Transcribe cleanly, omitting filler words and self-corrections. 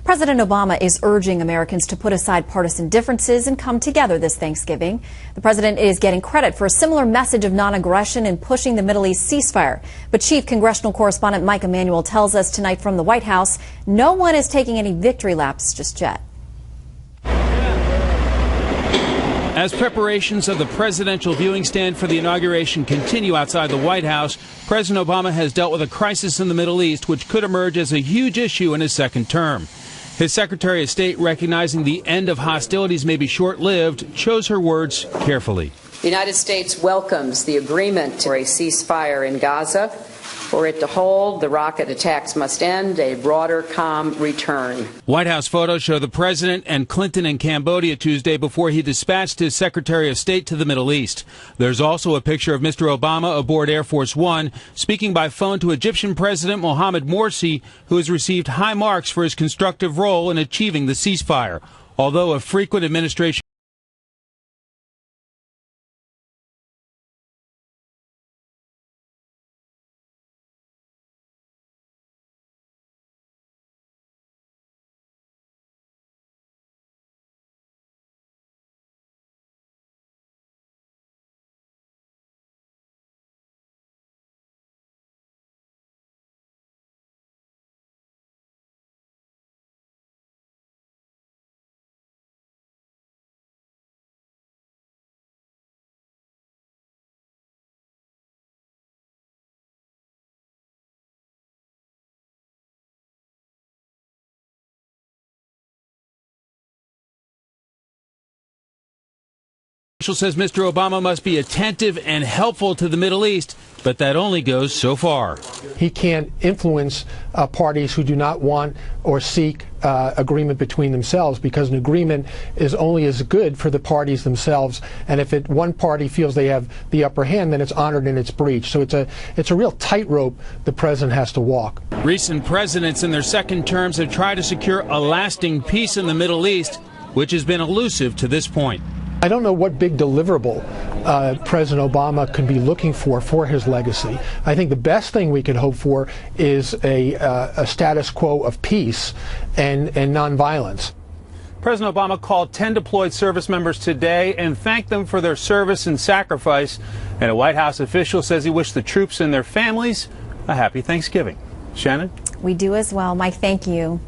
President Obama is urging Americans to put aside partisan differences and come together this Thanksgiving. The president is getting credit for a similar message of non-aggression in pushing the Middle East ceasefire. But Chief Congressional Correspondent Mike Emanuel tells us tonight from the White House, no one is taking any victory laps just yet. As preparations of the presidential viewing stand for the inauguration continue outside the White House, President Obama has dealt with a crisis in the Middle East which could emerge as a huge issue in his second term. His Secretary of State, recognizing the end of hostilities may be short-lived, chose her words carefully. The United States welcomes the agreement for a ceasefire in Gaza. For it to hold, the rocket attacks must end, a broader calm return. White House photos show the president and Clinton in Cambodia Tuesday before he dispatched his Secretary of State to the Middle East. There's also a picture of Mr. Obama aboard Air Force One, speaking by phone to Egyptian President Mohamed Morsi, who has received high marks for his constructive role in achieving the ceasefire. Although a frequent administration says Mr. Obama must be attentive and helpful to the Middle East, but that only goes so far. He can't influence parties who do not want or seek agreement between themselves, because an agreement is only as good for the parties themselves, and if one party feels they have the upper hand, then it's honored in its breach. So it's a real tightrope the president has to walk. Recent presidents in their second terms have tried to secure a lasting peace in the Middle East, which has been elusive to this point. I don't know what big deliverable President Obama could be looking for his legacy. I think the best thing we could hope for is a status quo of peace and nonviolence. President Obama called 10 deployed service members today and thanked them for their service and sacrifice. And a White House official says he wished the troops and their families a happy Thanksgiving. Shannon? We do as well. Mike, thank you.